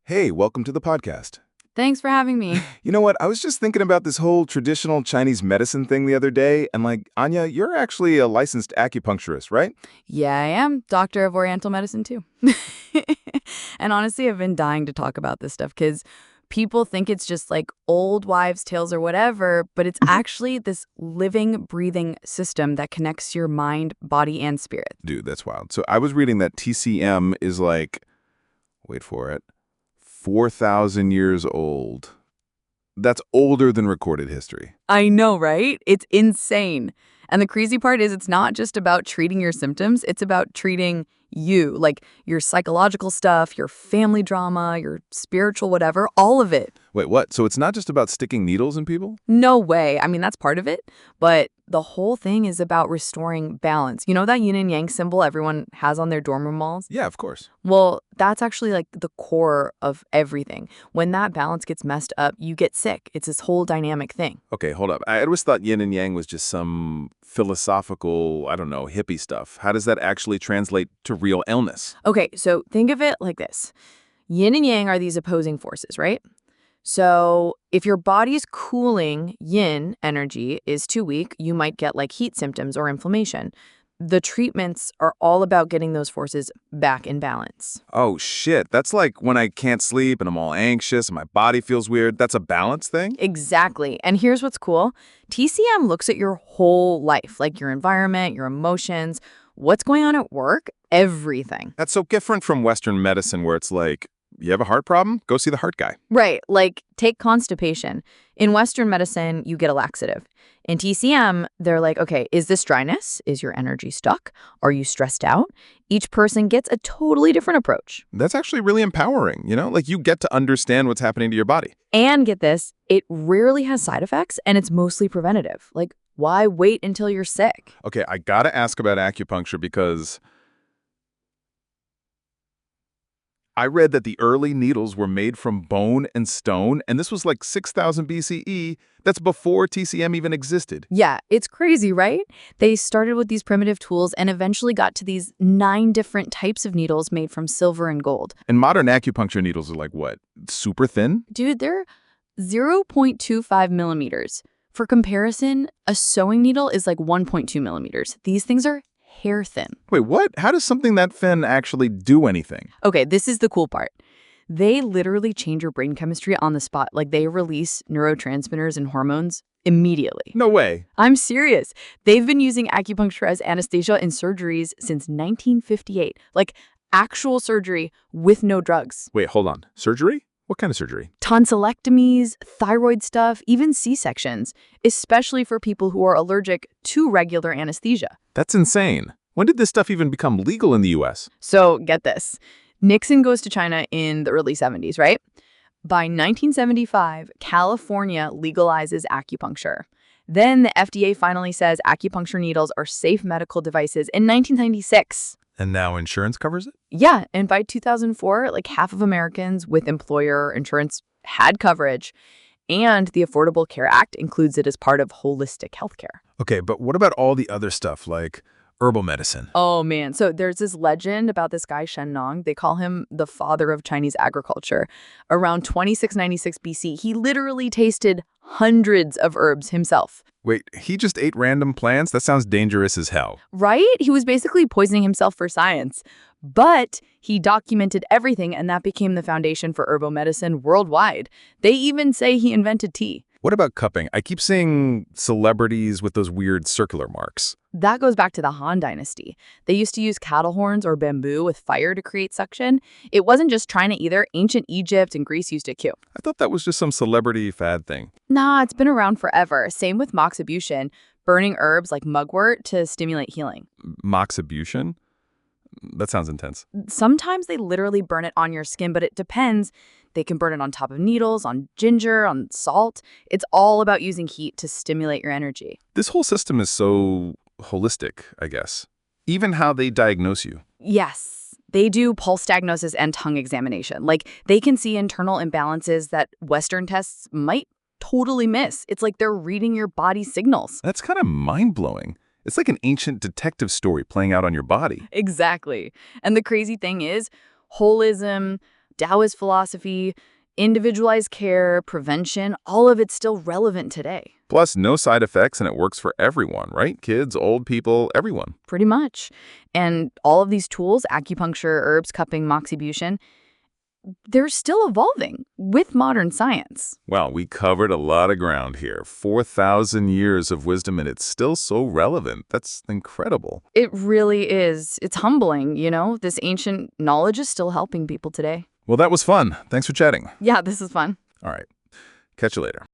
Hey, welcome to the podcast. Thanks for having me. You know what? I was just thinking about this whole traditional Chinese medicine thing the other day, and Anya, you're actually a licensed acupuncturist, right? Yeah, I am. Doctor of Oriental Medicine, too. And honestly, I've been dying to talk about this stuff because people think it's just like old wives' tales or whatever, but it's actually this living, breathing system that connects your mind, body, and spirit. Dude, that's wild. So I was reading that TCM is wait for it, 4,000 years old. That's older than recorded history. I know, right? It's insane. And the crazy part is it's not just about treating your symptoms, it's about treating you, like your psychological stuff, your family drama, your spiritual whatever, all of it. Wait, what? So it's not just about sticking needles in people? No way. I mean, that's part of it. But the whole thing is about restoring balance. You know that yin and yang symbol everyone has on their dorm room walls? Yeah, of course. Well, that's actually like the core of everything. When that balance gets messed up, you get sick. It's this whole dynamic thing. Okay, hold up. I always thought yin and yang was just some philosophical, I don't know, hippie stuff. How does that actually translate to real illness? Okay, so think of it like this. Yin and yang are these opposing forces, right? So if your body's cooling yin energy is too weak, you might get like heat symptoms or inflammation. The treatments are all about getting those forces back in balance. Oh, shit. That's like when I can't sleep and I'm all anxious and my body feels weird. That's a balance thing? Exactly. And here's what's cool. TCM looks at your whole life, like your environment, your emotions, what's going on at work, everything. That's so different from Western medicine where it's like, you have a heart problem? Go see the heart guy. Right. Like, take constipation. In Western medicine, you get a laxative. In TCM, they're like, okay, is this dryness? Is your energy stuck? Are you stressed out? Each person gets a totally different approach. That's actually really empowering, you know? Like, you get to understand what's happening to your body. And get this, it rarely has side effects, and it's mostly preventative. Like, why wait until you're sick? Okay, I gotta ask about acupuncture because I read that the early needles were made from bone and stone, and this was like 6,000 BCE. That's before TCM even existed. Yeah, it's crazy, right? They started with these primitive tools and eventually got to these 9 different types of needles made from silver and gold. And modern acupuncture needles are like what? Super thin? Dude, they're 0.25 millimeters. For comparison, a sewing needle is like 1.2 millimeters. These things are hair thin. Wait, what? How does something that thin actually do anything? Okay, this is the cool part. They literally change your brain chemistry on the spot. Like, they release neurotransmitters and hormones immediately. No way. I'm serious. They've been using acupuncture as anesthesia in surgeries since 1958. Like, actual surgery with no drugs. Wait, hold on. Surgery? What kind of surgery? Tonsillectomies, thyroid stuff, even C-sections, especially for people who are allergic to regular anesthesia. That's insane. When did this stuff even become legal in the US? So get this. Nixon goes to China in the early 70s, right? By 1975, California legalizes acupuncture. Then the FDA finally says acupuncture needles are safe medical devices in 1996. And now insurance covers it? Yeah, and by 2004, like half of Americans with employer insurance had coverage, and the Affordable Care Act includes it as part of holistic healthcare. Okay, but what about all the other stuff like herbal medicine? Oh, man. So there's this legend about this guy, Shen Nong. They call him the father of Chinese agriculture. Around 2696 BC, he literally tasted hundreds of herbs himself. Wait, he just ate random plants? That sounds dangerous as hell. Right? He was basically poisoning himself for science. But he documented everything, and that became the foundation for herbal medicine worldwide. They even say he invented tea. What about cupping? I keep seeing celebrities with those weird circular marks. That goes back to the Han Dynasty. They used to use cattle horns or bamboo with fire to create suction. It wasn't just China either. Ancient Egypt and Greece used it too. I thought that was just some celebrity fad thing. Nah, it's been around forever. Same with Moxibustion, burning herbs like mugwort to stimulate healing. Moxibustion? That sounds intense. Sometimes they literally burn it on your skin, but it depends. They can burn it on top of needles, on ginger, on salt. It's all about using heat to stimulate your energy. This whole system is so holistic, I guess. Even how they diagnose you. Yes, they do pulse diagnosis and tongue examination. Like, they can see internal imbalances that Western tests might totally miss. It's like they're reading your body signals. That's kind of mind-blowing. It's like an ancient detective story playing out on your body. Exactly. And the crazy thing is, holism, Taoist philosophy, individualized care, prevention, all of it's still relevant today. Plus, no side effects, and it works for everyone, right? Kids, old people, everyone. Pretty much. And all of these tools, acupuncture, herbs, cupping, Moxibustion, they're still evolving with modern science. Well, we covered a lot of ground here. 4,000 years of wisdom, and it's still so relevant. That's incredible. It really is. It's humbling, This ancient knowledge is still helping people today. Well, that was fun. Thanks for chatting. Yeah, this is fun. All right. Catch you later.